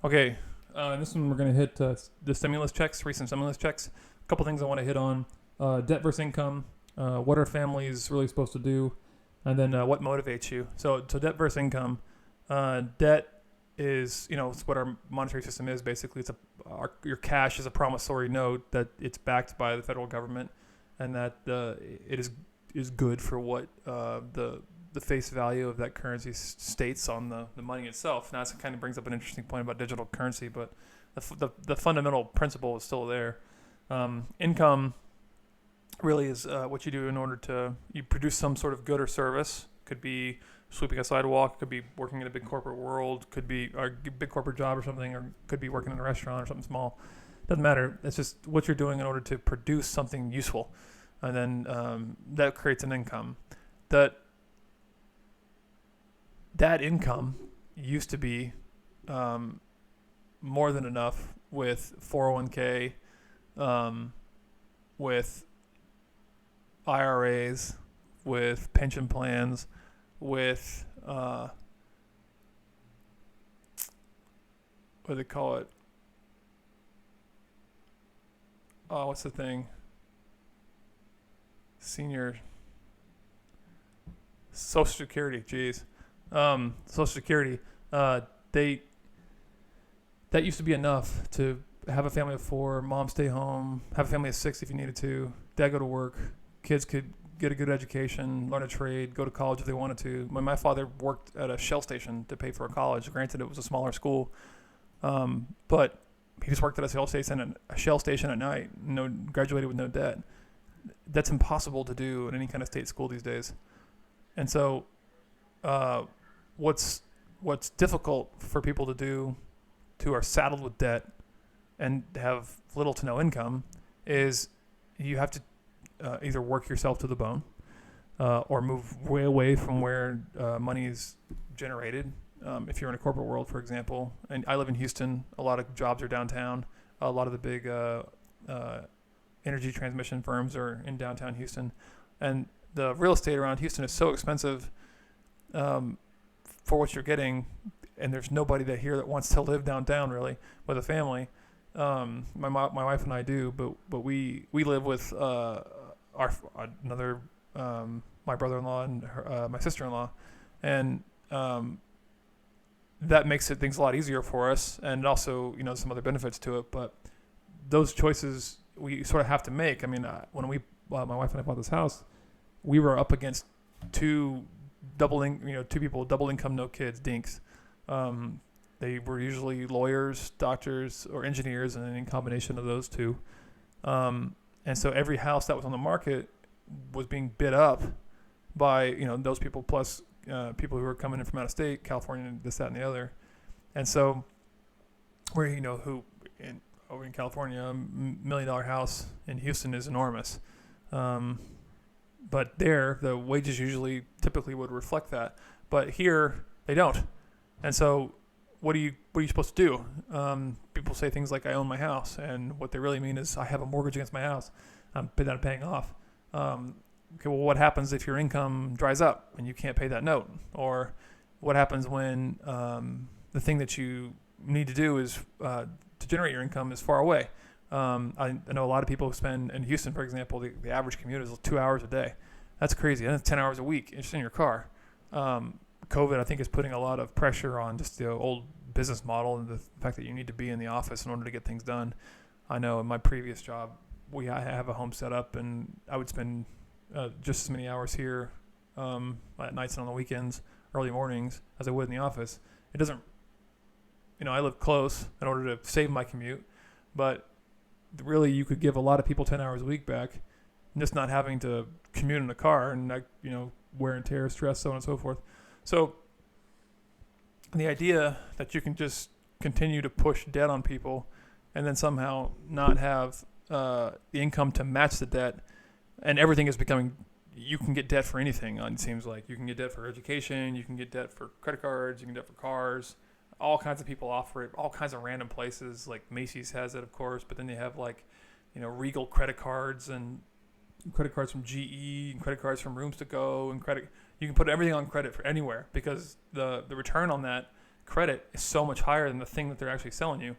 Okay, this one we're going to hit the stimulus checks, recent stimulus checks. A couple things I want to hit on: debt versus income. What are families really supposed to do? And then what motivates you? So debt versus income. Debt is, it's what our monetary system is. Basically, your cash is a promissory note that it's backed by the federal government, and that it is good for what the face value of that currency states on the money itself. Now, it kind of brings up an interesting point about digital currency, but the fundamental principle is still there. Income really is what you do in order to you produce some sort of good or service. Could be sweeping a sidewalk, could be working in a big corporate world, could be a big corporate job or something, or could be working in a restaurant or something small. Doesn't matter. It's just what you're doing in order to produce something useful, and then that creates an income. That income used to be more than enough with 401k, with IRAs, with pension plans, with what do they call it? What's the thing? Senior Social Security. Jeez. Social Security. They that used to be enough to have a family of 4, mom stay home, have a family of 6 if you needed to, dad go to work, kids could get a good education, learn a trade, go to college if they wanted to. My father worked at a Shell station to pay for a college. Granted, it was a smaller school, but he just worked at a Shell station at night. Graduated with no debt. That's impossible to do in any kind of state school these days. And so, what's difficult for people to do who are saddled with debt and have little to no income is you have to either work yourself to the bone or move way away from where money is generated. If you're in a corporate world, for example, and I live in Houston, a lot of jobs are downtown. A lot of the big energy transmission firms are in downtown Houston, and the real estate around Houston is so expensive for what you're getting, and there's nobody here that wants to live downtown really with a family. My wife and I do, but we live with another my brother-in-law and my sister-in-law, and that makes things a lot easier for us, and also some other benefits to it. But those choices we sort of have to make. I mean, when my wife and I bought this house, we were up against two people, double income, no kids, dinks. They were usually lawyers, doctors, or engineers, and in combination of those two. And so every house that was on the market was being bid up by those people, plus people who were coming in from out of state, California, this, that, and the other. And so over in California, $1 million house in Houston is enormous. But there, the wages typically would reflect that. But here, they don't. And so what are you supposed to do? People say things like, I own my house. And what they really mean is, I have a mortgage against my house that I'm paying off. Okay, well, what happens if your income dries up and you can't pay that note? Or what happens when the thing that you need to do is to generate your income is far away? I know a lot of people who spend, in Houston, for example, the average commute is 2 hours a day. That's crazy. That's 10 hours a week just in your car. COVID, I think, is putting a lot of pressure on just the old business model and the fact that you need to be in the office in order to get things done. I know in my previous job, I have a home set up, and I would spend just as many hours here at nights and on the weekends, early mornings, as I would in the office. It doesn't, I live close in order to save my commute, but really you could give a lot of people 10 hours a week back, just not having to commute in a car and wear and tear, stress, so on and so forth. So the idea that you can just continue to push debt on people and then somehow not have the income to match the debt, and everything is becoming, you can get debt for anything. It seems like you can get debt for education, you can get debt for credit cards, you can get debt for cars. All kinds of people offer it, all kinds of random places, like Macy's has it, of course, but then they have Regal credit cards and credit cards from GE and credit cards from Rooms to Go and credit. You can put everything on credit for anywhere because the return on that credit is so much higher than the thing that they're actually selling you.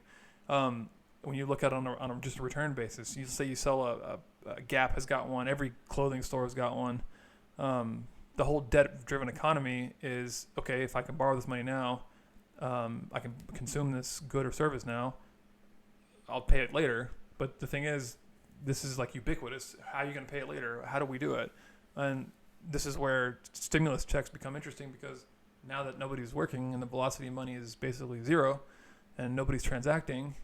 When you look at it on a just a return basis, you say you sell a Gap has got one, every clothing store has got one. The whole debt-driven economy is, okay, if I can borrow this money now, I can consume this good or service now, I'll pay it later. But the thing is, this is like ubiquitous. How are you going to pay it later? How do we do it? And this is where stimulus checks become interesting, because now that nobody's working and the velocity of money is basically zero and nobody's transacting,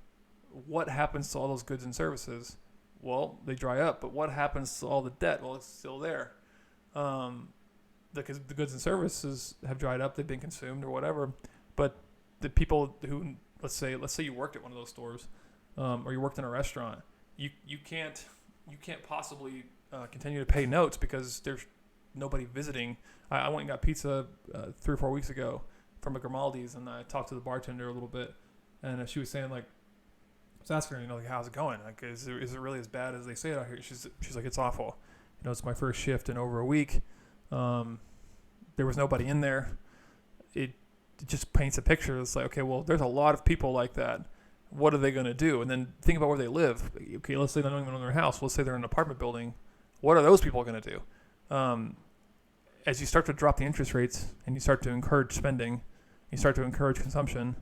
what happens to all those goods and services? Well, they dry up. But what happens to all the debt? Well, it's still there. The goods and services have dried up. They've been consumed or whatever. But the people who, let's say you worked at one of those stores, or you worked in a restaurant, you can't possibly continue to pay notes because there's nobody visiting. I went and got pizza 3 or 4 weeks ago from a Grimaldi's, and I talked to the bartender a little bit, and she was saying, like, I was asking her, like, how's it going? Like, is it really as bad as they say it out here? She's like, it's awful. It's my first shift in over a week. There was nobody in there. It just paints a picture. It's like, okay, well, there's a lot of people like that. What are they going to do? And then think about where they live. Okay, let's say they don't even own their house. Let's say they're in an apartment building. What are those people going to do? As you start to drop the interest rates and you start to encourage spending, you start to encourage consumption,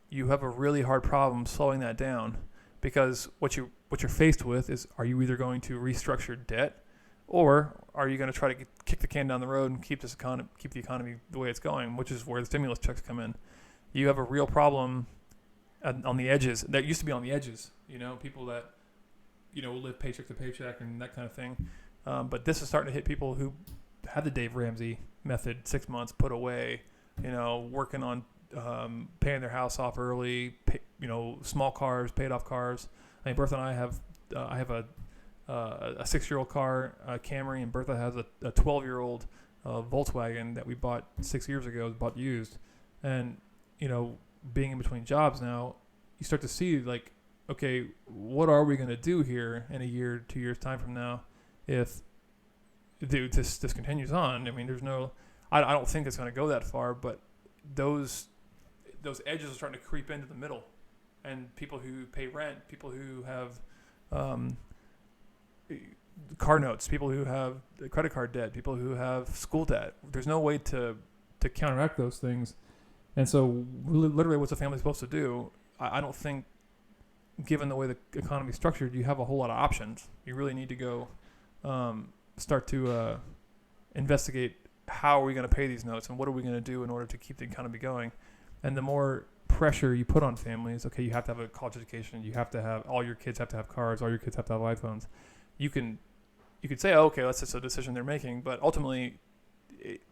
you have a really hard problem slowing that down, because what you're faced with is, are you either going to restructure debt, or are you going to try to kick the can down the road and keep the economy the way it's going, which is where the stimulus checks come in. You have a real problem on the edges. That used to be on the edges, people that, live paycheck to paycheck and that kind of thing. But this is starting to hit people who had the Dave Ramsey method, 6 months put away, working on paying their house off early, small cars, paid off cars. I mean, Bertha and I have a 6-year-old car, Camry, and Bertha has a 12-year-old Volkswagen that we bought 6 years ago, bought used. And, being in between jobs now, you start to see, like, okay, what are we going to do here in a year, 2 years time from now if this continues on? I mean, I don't think it's going to go that far, but those edges are starting to creep into the middle. And people who pay rent, people who have car notes, people who have credit card debt, people who have school debt. There's no way to counteract those things. And so literally what's a family supposed to do? I don't think, given the way the economy is structured, you have a whole lot of options. You really need to go start to investigate, how are we going to pay these notes and what are we going to do in order to keep the economy going. And the more pressure you put on families, okay, you have to have a college education, you have to have, all your kids have to have cars, all your kids have to have iPhones. You could say, oh, okay, that's just a decision they're making, but ultimately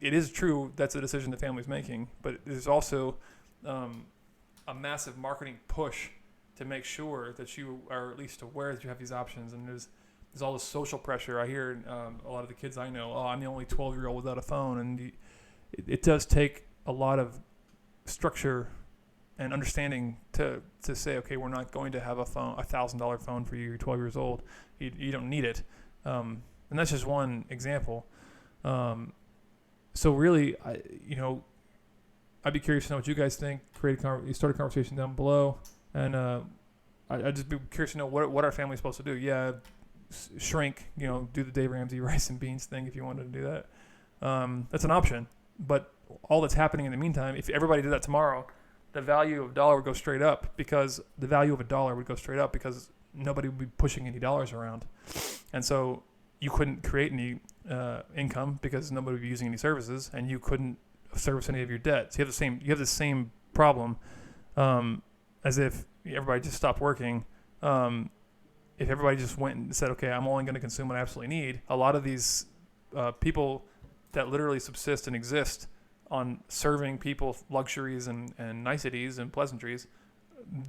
it is true that's a decision the family's making, but there's also a massive marketing push to make sure that you are at least aware that you have these options. And there's all this social pressure. I hear a lot of the kids I know, I'm the only 12-year-old without a phone. And it does take a lot of structure and understanding to say, okay, we're not going to have a phone, $1,000 phone for you. You're 12 years old. You don't need it. And that's just one example. So really, I'd be curious to know what you guys think. You start a conversation down below, and I'd just be curious to know what our family's supposed to do. Yeah, shrink. Do the Dave Ramsey rice and beans thing if you wanted to do that. That's an option. But all that's happening in the meantime, if everybody did that tomorrow, the value of a dollar would go straight up, because nobody would be pushing any dollars around, and so you couldn't create any income because nobody would be using any services, and you couldn't service any of your debt. So you have the same problem as if everybody just stopped working. If everybody just went and said, okay, I'm only going to consume what I absolutely need, a lot of these people that literally subsist and exist on serving people luxuries and niceties and pleasantries,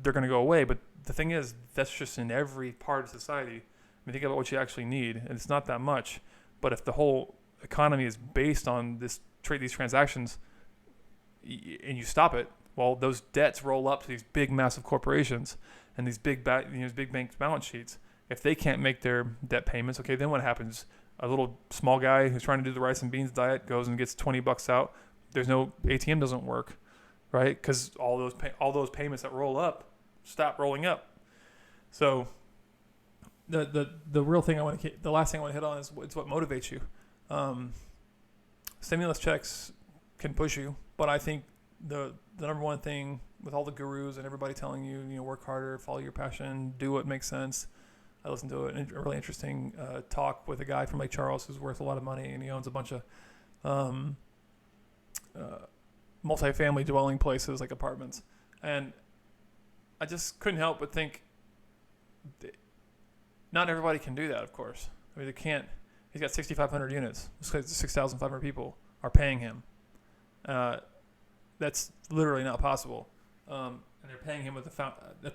they're going to go away. But the thing is, that's just in every part of society. I mean, think about what you actually need, and it's not that much. But if the whole economy is based on these transactions, and you stop it, well, those debts roll up to these big, massive corporations and these big bank balance sheets. If they can't make their debt payments, okay, then what happens? A little small guy who's trying to do the rice and beans diet goes and gets $20 out. There's no ATM doesn't work. right? Because all those payments that roll up stop rolling up. So the real thing the last thing I want to hit on is it's what motivates you. Stimulus checks can push you, but I think the number one thing with all the gurus and everybody telling you, work harder, follow your passion, do what makes sense. I listened to a really interesting talk with a guy from Lake Charles who's worth a lot of money, and he owns a bunch of multifamily dwelling places like apartments. And I just couldn't help but think, not everybody can do that, of course. I mean, they can't. He's got 6,500 units. 6,500 people are paying him. That's literally not possible. And they're paying him at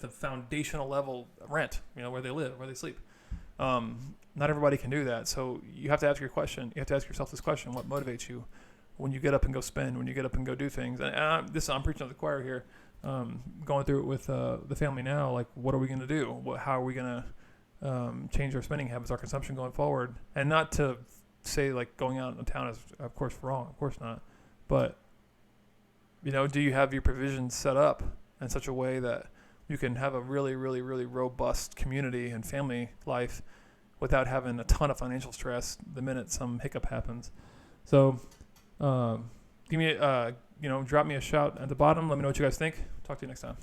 the foundational level rent, where they live, where they sleep. Not everybody can do that. So you have to ask yourself this question: what motivates you when you get up and go spend, when you get up and go do things? And I'm preaching to the choir here. Going through it with the family now. Like, what are we going to do? How are we going to change our spending habits, our consumption going forward? And not to say like going out in town is of course wrong, of course not. But do you have your provisions set up in such a way that you can have a really, really, really robust community and family life without having a ton of financial stress the minute some hiccup happens? So drop me a shout at the bottom. Let me know what you guys think. Talk to you next time.